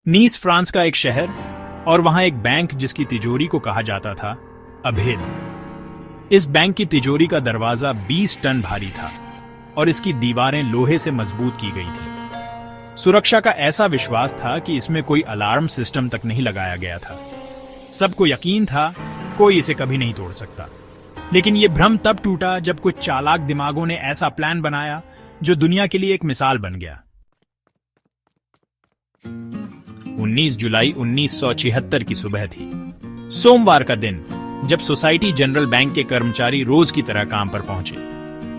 नीस France का एक शहर और वहां एक बैंक जिसकी तिजोरी को कहा जाता था अभेद। इस बैंक की तिजोरी का दरवाजा 20 टन भारी था और इसकी दीवारें लोहे से मजबूत की गई थी। सुरक्षा का ऐसा विश्वास था कि इसमें कोई अलार्म सिस्टम तक नहीं लगाया गया था। सबको यकीन था कोई इसे कभी नहीं तोड़ सकता। लेकिन यह भ्रम तब टूटा जब कुछ चालाक दिमागों ने ऐसा प्लान बनाया जो दुनिया के लिए एक मिसाल बन गया। 19 जुलाई 1976 की सुबह थी, सोमवार का दिन, जब सोसाइटी जनरल बैंक के कर्मचारी रोज की तरह काम पर पहुंचे।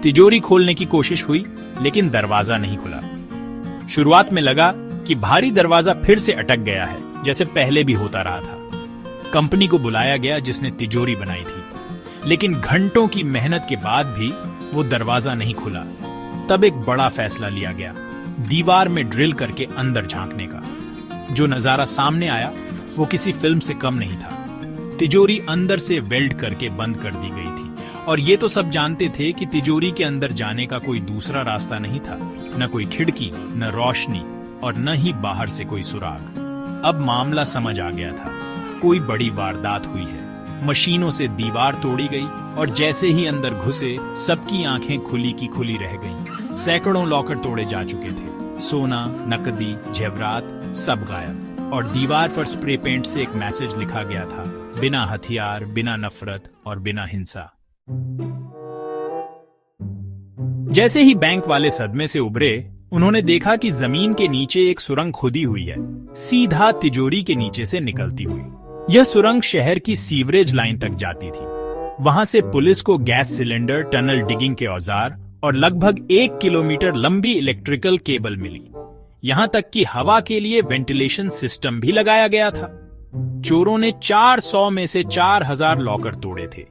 तिजोरी खोलने की कोशिश हुई लेकिन दरवाजा नहीं खुला। शुरुआत में लगा कि भारी दरवाजा फिर से अटक गया है, जैसे पहले भी होता रहा था। कंपनी को बुलाया गया जिसने तिजोरी बनाई थी, लेकिन घंटों की मेहनत के बाद भी वो दरवाजा नहीं खुला। तब एक बड़ा फैसला लिया गया, दीवार में ड्रिल करके अंदर झांकने का। जो नजारा सामने आया वो किसी फिल्म से कम नहीं था। तिजोरी अंदर से वेल्ड करके बंद कर दी गई थी और ये तो सब जानते थे कि तिजोरी के अंदर जाने का कोई दूसरा रास्ता नहीं था। न कोई खिड़की, न रोशनी और न ही बाहर से कोई सुराग। अब मामला समझ आ गया था, कोई बड़ी वारदात हुई है। मशीनों से दीवार तोड़ी गई और जैसे ही अंदर घुसे सबकी आंखें खुली की खुली रह गईं। सैकड़ों लॉकर तोड़े जा चुके थे। सोना, नकदी, जेवरात सब गायब और दीवार पर स्प्रे पेंट से एक मैसेज लिखा गया था, बिना हथियार, बिना नफरत और बिना हिंसा। जैसे ही बैंक वाले सदमे से उभरे, उन्होंने देखा कि जमीन के नीचे एक सुरंग खुदी हुई है, सीधा तिजोरी के नीचे से निकलती हुई। यह सुरंग शहर की सीवरेज लाइन तक जाती थी। वहां से पुलिस को गैस सिलेंडर, टनल डिगिंग के औजार और लगभग 1 किलोमीटर लंबी इलेक्ट्रिकल केबल मिली। यहां तक कि हवा के लिए वेंटिलेशन सिस्टम भी लगाया गया था। चोरों ने 400 में से 4000 लॉकर तोड़े थे।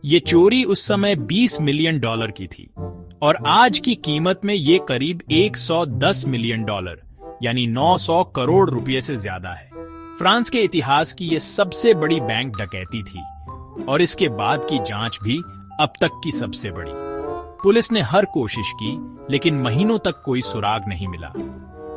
ये चोरी उस समय $20 मिलियन की थी और आज की कीमत में ये करीब $110 मिलियन यानी 900 करोड़ रुपए से ज्यादा है। फ्रांस के इतिहास की यह सबसे बड़ी बैंक डकैती थी और इसके बाद की जांच भी अब तक की सबसे बड़ी। पुलिस ने हर कोशिश की लेकिन महीनों तक कोई सुराग नहीं मिला।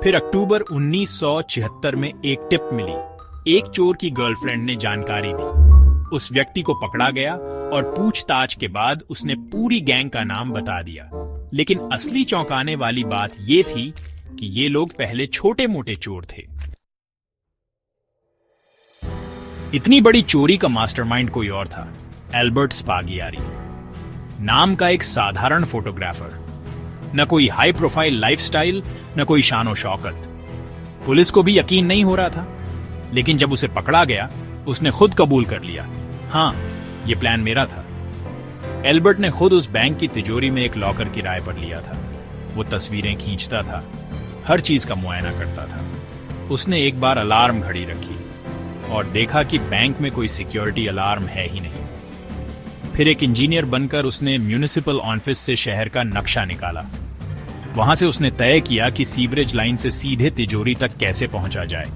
फिर अक्टूबर 1976 में एक टिप मिली। एक चोर की गर्लफ्रेंड ने जानकारी दी। उस व्यक्ति को पकड़ा गया और पूछताछ के बाद उसने पूरी गैंग का नाम बता दिया। लेकिन असली चौंकाने वाली बात यह थी कि ये लोग पहले छोटे मोटे चोर थे। इतनी बड़ी चोरी का मास्टरमाइंड कोई और था, एल्बर्ट स्पागियारी नाम का एक साधारण फोटोग्राफर। न कोई हाई प्रोफाइल लाइफस्टाइल, न कोई शानो शौकत। पुलिस को भी यकीन नहीं हो रहा था, लेकिन जब उसे पकड़ा गया उसने खुद कबूल कर लिया, हाँ, ये प्लान मेरा था। एल्बर्ट ने खुद उस बैंक की तिजोरी में एक लॉकर किराए पर लिया था। वो तस्वीरें खींचता था, हर चीज का मुआयना करता था। उसने एक बार अलार्म घड़ी रखी और देखा कि बैंक में कोई सिक्योरिटी अलार्म है ही नहीं। फिर एक इंजीनियर बनकर उसने म्यूनिसिपल ऑफिस से शहर का नक्शा निकाला। वहां से उसने तय किया कि सीवरेज लाइन से सीधे तिजोरी तक कैसे पहुंचा जाए।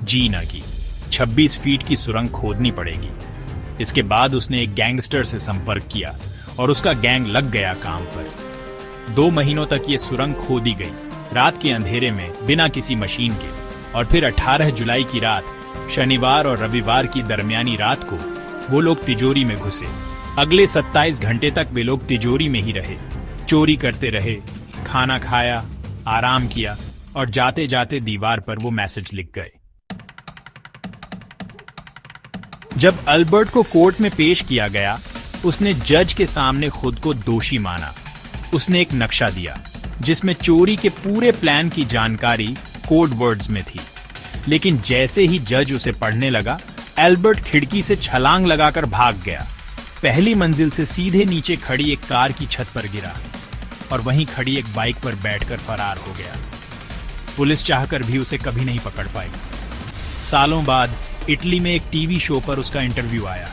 जी न की 26 फीट की सुरंग खोदनी पड़ेगी। इसके बाद उसने एक गैंगस्टर से संपर्क किया और उसका गैंग लग गया काम पर। 2 महीनों तक ये सुरंग खोदी गई, रात के अंधेरे में, बिना किसी मशीन के। और फिर 18 जुलाई की रात, शनिवार और रविवार की दरमियानी रात को वो लोग तिजोरी में घुसे। अगले 27 घंटे तक वे लोग तिजोरी में ही रहे, चोरी करते रहे, खाना खाया, आराम किया और जाते जाते दीवार पर वो मैसेज लिख गए। जब अल्बर्ट को कोर्ट में पेश किया गया, उसने जज के सामने खुद को दोषी माना। उसने एक नक्शा दिया जिसमें चोरी के पूरे प्लान की जानकारी कोड वर्ड्स में थी। लेकिन जैसे ही जज उसे पढ़ने लगा, एल्बर्ट खिड़की से छलांग लगाकर भाग गया। पहली मंजिल से सीधे नीचे खड़ी एक कार की छत पर गिरा और वहीं खड़ी एक बाइक पर बैठकर फरार हो गया। पुलिस चाहकर भी उसे कभी नहीं पकड़ पाई। सालों बाद इटली में एक टीवी शो पर उसका इंटरव्यू आया।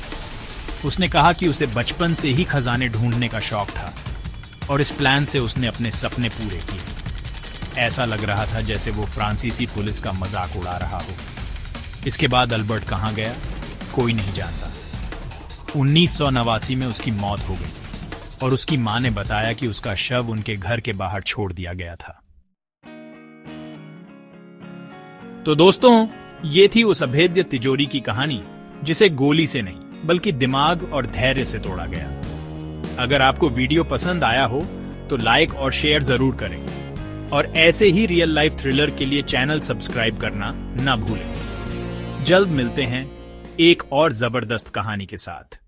उसने कहा कि उसे बचपन से ही खजाने ढूंढने का शौक था और इस प्लान से उसने अपने सपने पूरे किए। ऐसा लग रहा था जैसे वो फ्रांसीसी पुलिस का मजाक उड़ा रहा हो। इसके बाद अल्बर्ट कहाँ गया, कोई नहीं जानता। 1989 में उसकी मौत हो गई और उसकी मां ने बताया कि उसका शव उनके घर के बाहर छोड़ दिया गया था। तो दोस्तों, ये थी उस अभेद्य तिजोरी की कहानी जिसे गोली से नहीं बल्कि दिमाग और धैर्य से तोड़ा गया। अगर आपको वीडियो पसंद आया हो तो लाइक और शेयर जरूर करें और ऐसे ही रियल लाइफ थ्रिलर के लिए चैनल सब्सक्राइब करना ना भूलें। जल्द मिलते हैं एक और जबरदस्त कहानी के साथ।